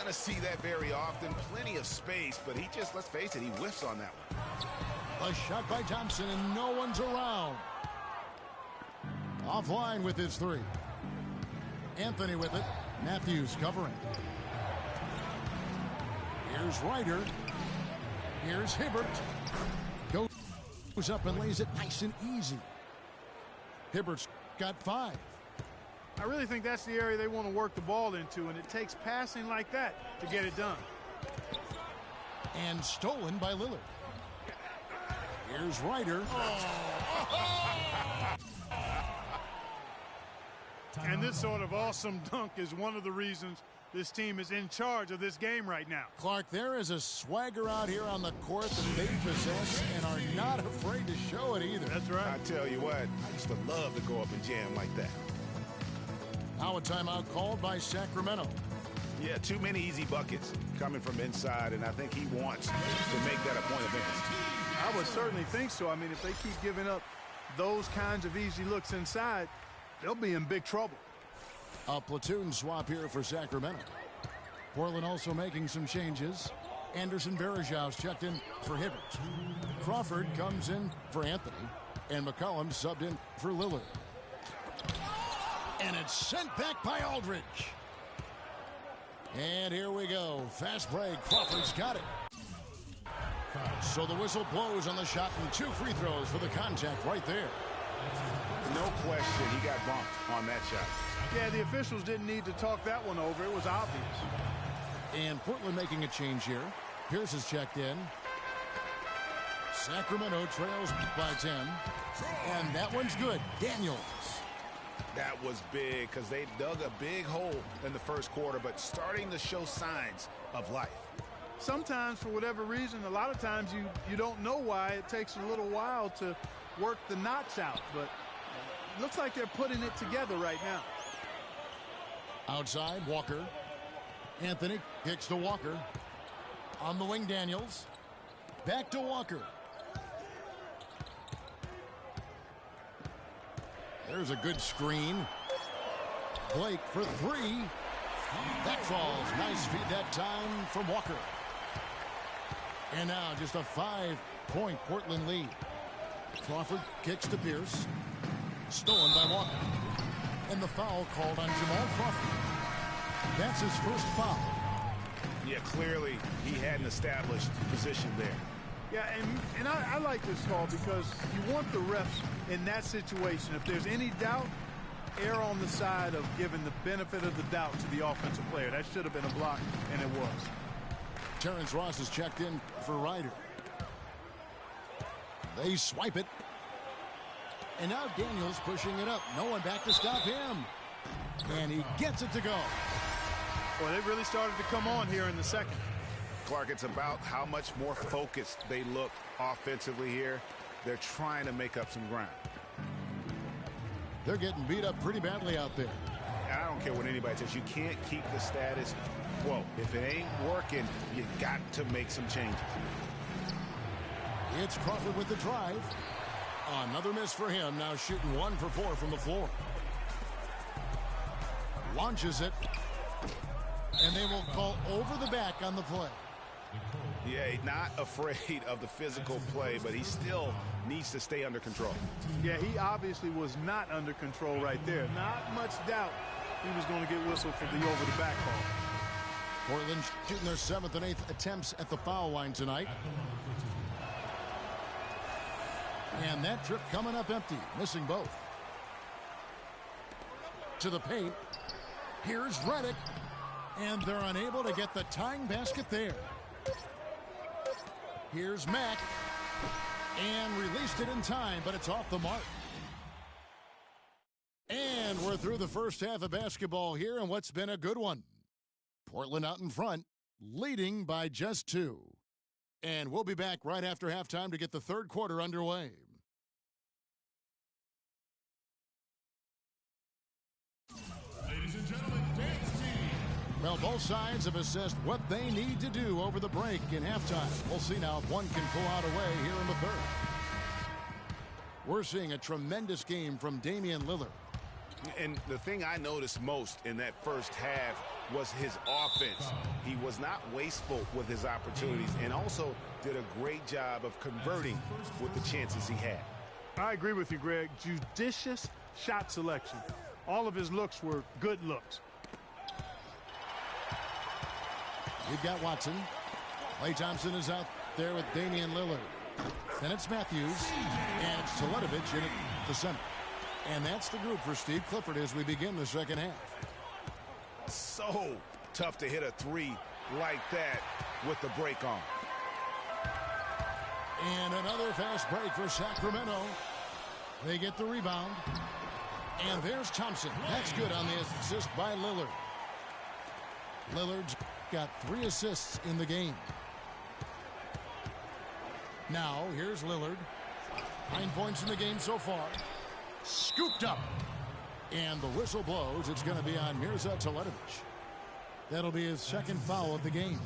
to see that very often. Plenty of space, but he just, let's face it, he whiffs on that one. A shot by Thompson, and no one's around. Offline with his three. Anthony with it. Matthews covering. Here's Ryder. Here's Hibbert. Goes up and lays it nice and easy. Hibbert's got 5. I really think that's the area they want to work the ball into, and it takes passing like that to get it done. And stolen by Lillard. Here's Ryder. And this sort of awesome dunk is one of the reasons this team is in charge of this game right now. Clark, there is a swagger out here on the court that they possess and are not afraid to show it either. That's right. I tell you what, I used to love to go up and jam like that. Now a timeout called by Sacramento. Yeah, too many easy buckets coming from inside, and I think he wants to make that a point of emphasis. I would certainly think so. I mean, if they keep giving up those kinds of easy looks inside, they'll be in big trouble. A platoon swap here for Sacramento. Portland also making some changes. Anderson Varejau's checked in for Hibbert. Crawford comes in for Anthony. And McCollum subbed in for Lillard. And it's sent back by Aldridge. And here we go. Fast break. Crawford's got it. So the whistle blows on the shot and 2 free throws for the contact right there. No question, he got bumped on that shot. Yeah, the officials didn't need to talk that one over. It was obvious. And Portland making a change here. Pierce is checked in. Sacramento trails by 10. And that one's good. Daniels. That was big because they dug a big hole in the first quarter, but starting to show signs of life. Sometimes, for whatever reason, a lot of times you don't know why. It takes a little while to work the knots out, but it looks like they're putting it together right now. Outside, Walker. Anthony kicks to Walker. On the wing, Daniels. Back to Walker. There's a good screen. Blake for 3. That falls. Nice feed that time from Walker. And now just a 5-point Portland lead. Crawford kicks to Pierce. Stolen by Walker. And the foul called on Jamal Crawford. That's his first foul. Yeah, clearly he had an established position there. Yeah, and I like this call because you want the refs in that situation. If there's any doubt, err on the side of giving the benefit of the doubt to the offensive player. That should have been a block, and it was. Terrence Ross is checked in for Ryder. They swipe it. And now Daniels pushing it up. No one back to stop him. And he gets it to go. Well, they really started to come on here in the second. Clark, it's about how much more focused they look offensively here. They're trying to make up some ground. They're getting beat up pretty badly out there. I don't care what anybody says. You can't keep the status quo. If it ain't working, you got to make some changes. It's Crawford with the drive. Another miss for him. Now shooting 1 for 4 from the floor. Launches it. And they will call over the back on the play. Yeah, not afraid of the physical play, but he still needs to stay under control. Yeah, he obviously was not under control right there. Not much doubt he was going to get whistled for the over-the-back call. Portland shooting their 7th and 8th attempts at the foul line tonight. And that trip coming up empty, missing both. To the paint. Here's Redick. And they're unable to get the tying basket there. Here's Mack. And released it in time, but it's off the mark. And we're through the first half of basketball here, and what's been a good one. Portland out in front, leading by just 2. And we'll be back right after halftime to get the third quarter underway. Ladies and gentlemen, dance team. Well, both sides have assessed what they need to do over the break in halftime. We'll see now if one can pull out a way here in the third. We're seeing a tremendous game from Damian Lillard. And the thing I noticed most in that first half was his offense. He was not wasteful with his opportunities and also did a great job of converting with the chances he had. I agree with you, Greg. Judicious shot selection. All of his looks were good looks. We've got Watson. Klay Thompson is out there with Damian Lillard. Then it's Matthews. And it's Teletovic in at the center. And that's the group for Steve Clifford as we begin the second half. So tough to hit a three like that with the break on. And another fast break for Sacramento. They get the rebound. And there's Thompson. That's good on the assist by Lillard. Lillard's got 3 assists in the game. Now, here's Lillard. 9 points in the game so far. Scooped up. And the whistle blows. It's going to be on Mirza Teletovic. That'll be his second foul of the game.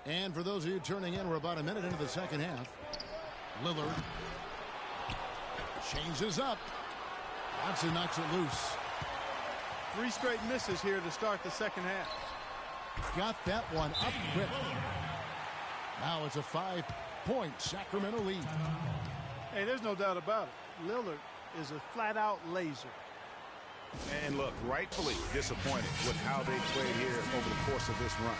And for those of you turning in, we're about a minute into the second half. Lillard changes up. Watson knocks it loose. 3 straight misses here to start the second half. Got that one up quick. Now it's a 5-point Sacramento lead. Hey, there's no doubt about it. Lillard is a flat-out laser. And look, rightfully disappointed with how they played here over the course of this run.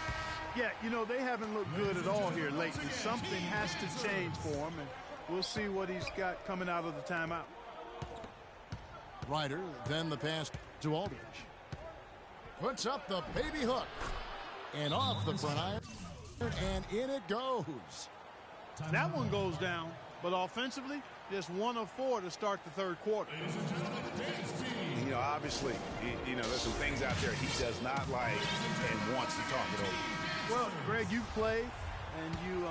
Yeah, you know, they haven't looked good at all here lately. Something has to change for him, and we'll see what he's got coming out of the timeout. Ryder, then the pass to Aldridge. Puts up the baby hook. And off the front iron. And in it goes. That one goes down, but offensively, just 1 of 4 to start the third quarter. You know, obviously, you know, there's some things out there he does not like and wants to talk it over. Well, Greg, you play and you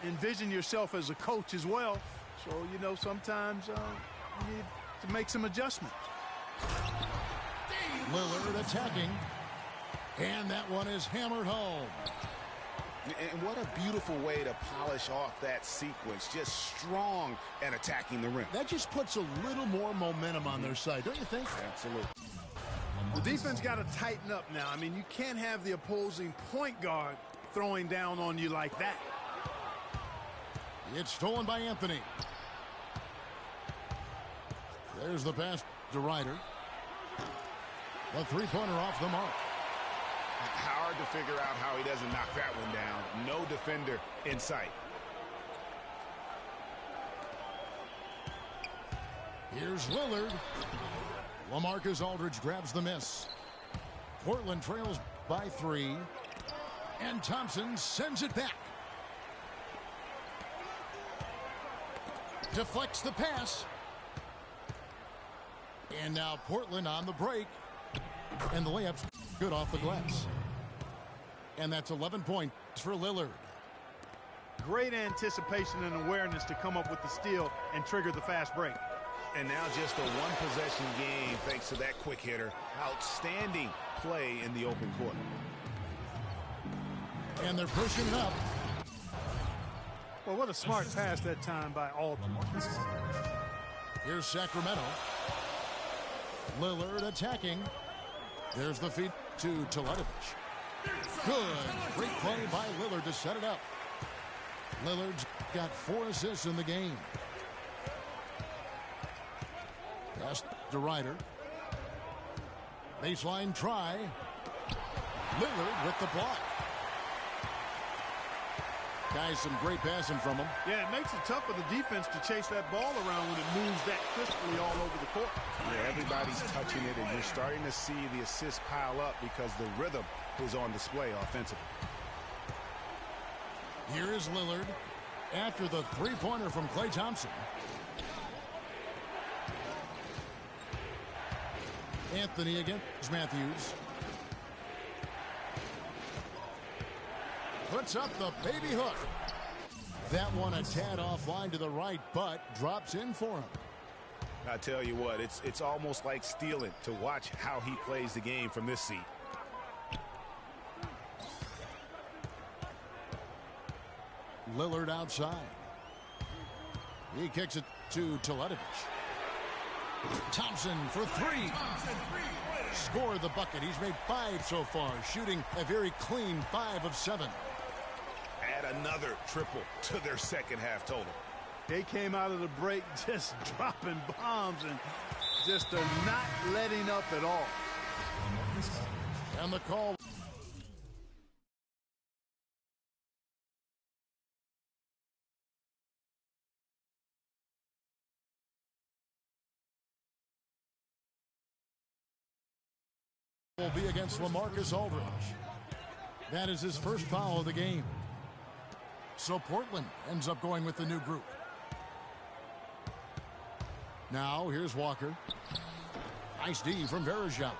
envision yourself as a coach as well. So, you know, sometimes you need to make some adjustments. Lillard attacking. And that one is hammered home. And what a beautiful way to polish off that sequence. Just strong at attacking the rim. That just puts a little more momentum on their side, don't you think? Absolutely. The defense got to tighten up now. I mean, you can't have the opposing point guard throwing down on you like that. It's stolen by Anthony. There's the pass to Ryder. The three-pointer off the mark. Hard to figure out how he doesn't knock that one down. No defender in sight. Here's Lillard. LaMarcus Aldridge grabs the miss. Portland trails by 3. And Thompson sends it back. Deflects the pass. And now Portland on the break. And the layup's good off the glass. And that's 11 points for Lillard. Great anticipation and awareness to come up with the steal and trigger the fast break. And now just a one-possession game thanks to that quick hitter. Outstanding play in the open court. And they're pushing it up. Well, what a smart pass that time by Aldridge. Here's Sacramento. Lillard attacking. There's the feed to Teletovic. Good. Great play by Lillard to set it up. Lillard's got 4 assists in the game. Pass to Ryder. Baseline try. Lillard with the block. Guys, some great passing from him. Yeah, it makes it tough for the defense to chase that ball around when it moves that crisply all over the court. Yeah, everybody's touching it, and you're starting to see the assists pile up because the rhythm is on display offensively. Here is Lillard after the three-pointer from Klay Thompson. Anthony against Matthews. Puts up the baby hook. That one a tad offline to the right, but drops in for him. I tell you what, it's almost like stealing to watch how he plays the game from this seat. Lillard outside. He kicks it to Teletovic. Thompson for three. Scored the bucket. He's made 5 so far, shooting a very clean 5 of 7. Add another triple to their second half total. They came out of the break just dropping bombs and just not letting up at all. And the call. Will be against LaMarcus Aldridge. That is his first foul of the game. So Portland ends up going with the new group. Now here's Walker. Nice D from Varejao.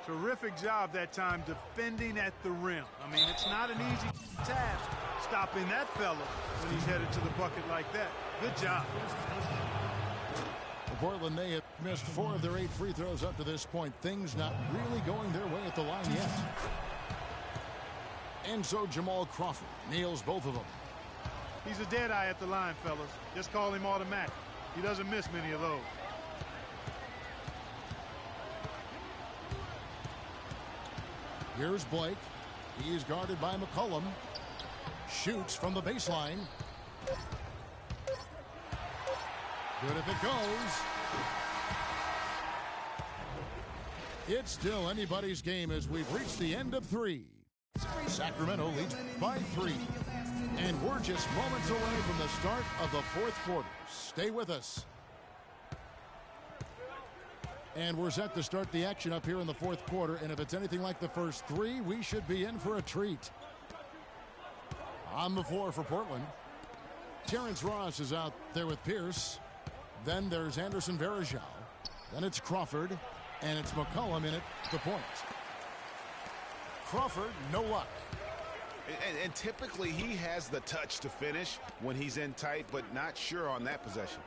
Terrific job that time defending at the rim. I mean, it's not an easy task stopping that fella when he's headed to the bucket like that. Good job. For Portland, they have missed 4 of their 8 free throws up to this point. Things not really going their way at the line yet. And so Jamal Crawford nails both of them. He's a dead eye at the line, fellas. Just call him automatic. He doesn't miss many of those. Here's Blake. He is guarded by McCollum. Shoots from the baseline. Good if it goes. It's still anybody's game as we've reached the end of 3. Sacramento leads by 3. And we're just moments away from the start of the 4th quarter. Stay with us. And we're set to start the action up here in the 4th quarter. And if it's anything like the first 3, we should be in for a treat. On the floor for Portland, Terrence Ross is out there with Pierce. Then there's Anderson Varejao. Then it's Crawford. And it's McCollum in at the point. Crawford, no luck. And typically he has the touch to finish when he's in tight, but not sure on that possession.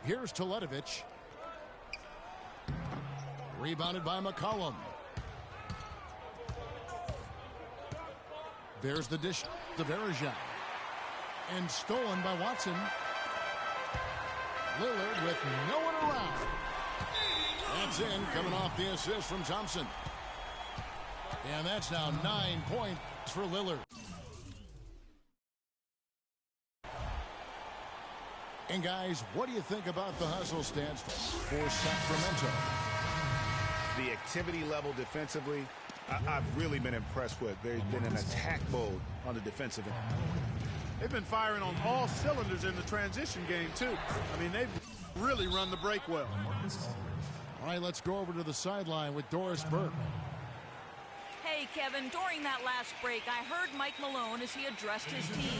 Here's Teletovic. Rebounded by McCollum. There's the dish to Varejao. And stolen by Watson. Lillard with no one around. That's in, coming off the assist from Thompson. And that's now 9 points for Lillard. And guys, what do you think about the hustle stance for Sacramento? The activity level defensively, I've really been impressed with. There's been an attack mode on the defensive end. They've been firing on all cylinders in the transition game, too. I mean, they've really run the break well. All right, let's go over to the sideline with Doris Burke. Hey, Kevin, during that last break, I heard Mike Malone as he addressed his team.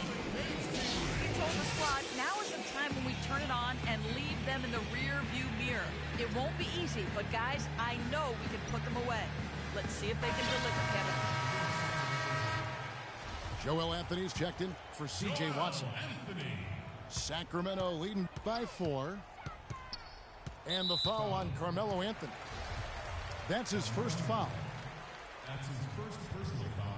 He told the squad, now is the time when we turn it on and leave them in the rear view mirror. It won't be easy, but guys, I know we can put them away. Let's see if they can deliver, Kevin. Joel Anthony's checked in for C.J. Watson. Sacramento leading by 4. And the foul on Carmelo Anthony. That's his first foul. That's his first personal foul.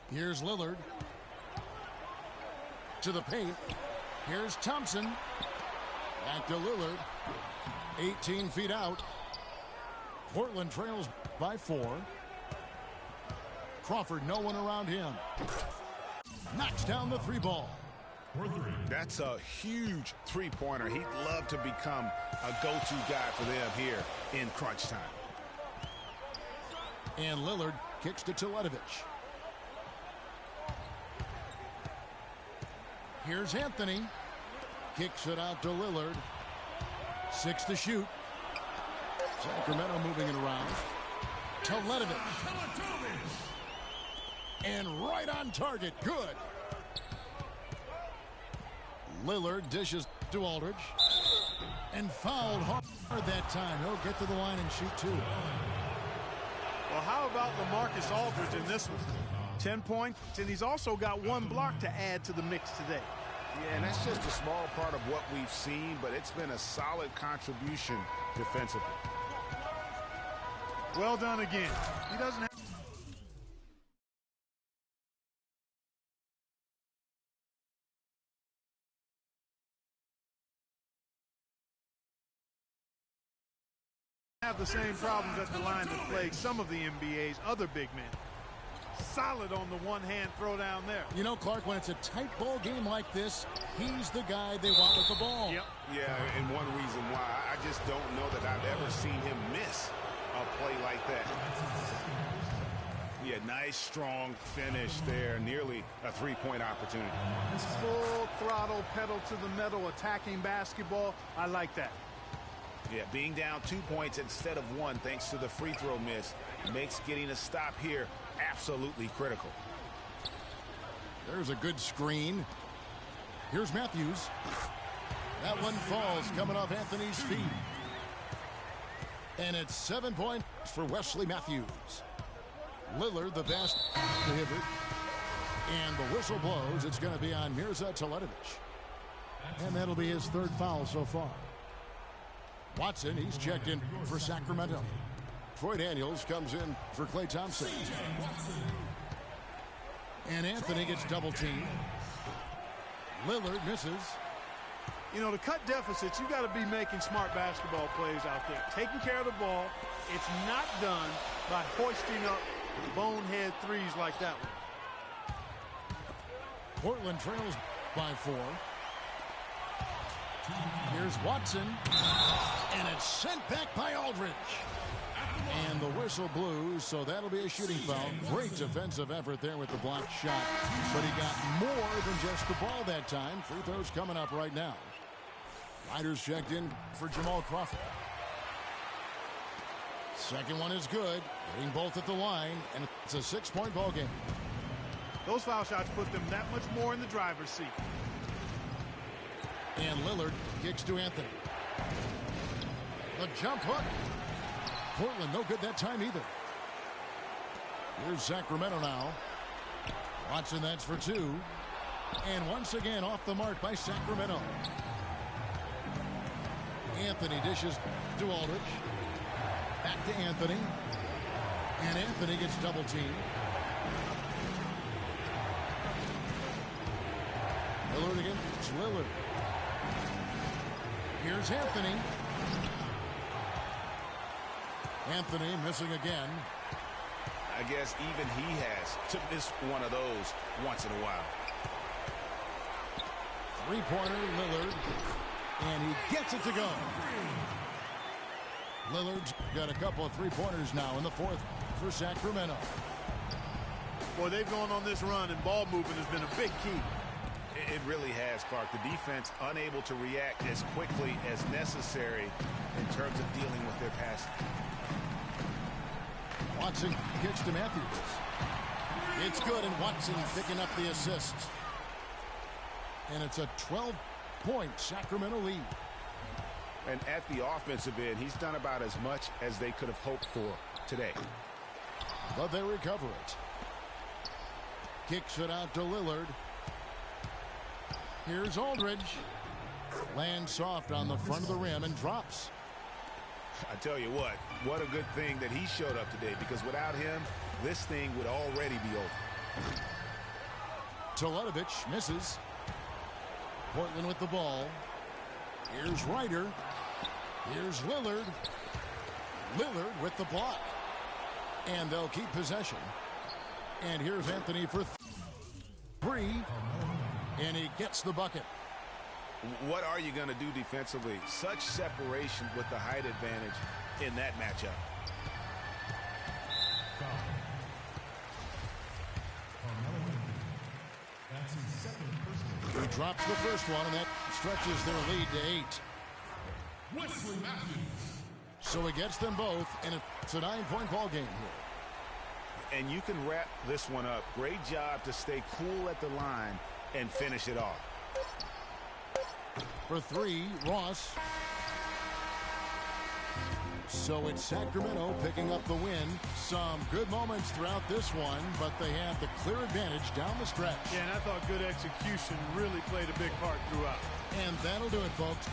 Here's Lillard. To the paint. Here's Thompson. Back to Lillard. 18 feet out. Portland trails by 4. Crawford, no one around him. Knocks down the 3 ball. That's a huge three-pointer. He'd love to become a go-to guy for them here in crunch time. And Lillard kicks to Teletovic. Here's Anthony. Kicks it out to Lillard. 6 to shoot. Sacramento moving it around. Teletovic. And right on target. Good. Lillard dishes to Aldridge. And fouled hard that time. He'll get to the line and shoot 2. Well, how about LaMarcus Aldridge in this one? 10 points, and he's also got 1 block to add to the mix today. Yeah, and that's just a small part of what we've seen, but it's been a solid contribution defensively. Well done again. He doesn't have... have the same problems at the line that plague some of the NBA's other big men. Solid on the one-hand throw down there. You know, Clark, when it's a tight ball game like this, he's the guy they want with the ball. Yep. Yeah, and one reason why I just don't know that I've ever seen him miss a play like that. Yeah, nice, strong finish there. Nearly a three-point opportunity. Full throttle, pedal to the metal, attacking basketball. I like that. Yeah, being down 2 points instead of one thanks to the free throw miss makes getting a stop here absolutely critical. There's a good screen. Here's Matthews. That one falls coming off Anthony's feet. And it's 7 points for Wesley Matthews. Lillard, the best to Hibbert. And the whistle blows. It's going to be on Mirza Teletovic. And that'll be his third foul so far. Watson, he's checked in for Sacramento. Troy Daniels comes in for Klay Thompson. And Anthony gets double-teamed. Lillard misses. You know, to cut deficits, you got to be making smart basketball plays out there. Taking care of the ball. It's not done by hoisting up bonehead threes like that one. Portland trails by 4. Here's Watson. And it's sent back by Aldridge. And the whistle blew, so that'll be a shooting foul. Great defensive effort there with the blocked shot. But he got more than just the ball that time. Free throws coming up right now. Riders checked in for Jamal Crawford. Second one is good. Hitting both at the line, and it's a 6-point ball game. Those foul shots put them that much more in the driver's seat. And Lillard kicks to Anthony. The jump hook. Portland no good that time either. Here's Sacramento now. Watson, that's for 2. And once again off the mark by Sacramento. Anthony dishes to Aldridge. Back to Anthony. And Anthony gets double teamed. Lillard against Lillard. Here's Anthony. Anthony missing again. I guess even he has to miss one of those once in a while. Three-pointer, Lillard. And he gets it to go. Lillard's got a couple of three-pointers now in the fourth for Sacramento. Boy, they've gone on this run, and ball movement has been a big key. It really has, Clark. The defense unable to react as quickly as necessary in terms of dealing with their passing. Watson kicks to Matthews. It's good, and Watson picking up the assist. And it's a 12-point Sacramento lead. And at the offensive end, he's done about as much as they could have hoped for today. But they recover it. Kicks it out to Lillard. Here's Aldridge. Lands soft on the front of the rim and drops. I tell you what a good thing that he showed up today, because without him, this thing would already be over. Teletovic misses. Portland with the ball. Here's Ryder. Here's Lillard. Lillard with the block. And they'll keep possession. And here's Anthony for 3. And he gets the bucket. What are you going to do defensively? Such separation with the height advantage in that matchup. He drops the first one, and that stretches their lead to 8. Wesley Matthews. So he gets them both, and it's a 9-point ball game here. And you can wrap this one up. Great job to stay cool at the line and finish it off. For 3, Ross. So it's Sacramento picking up the win. Some good moments throughout this one, but they have the clear advantage down the stretch. Yeah, and I thought good execution really played a big part throughout. And that'll do it, folks.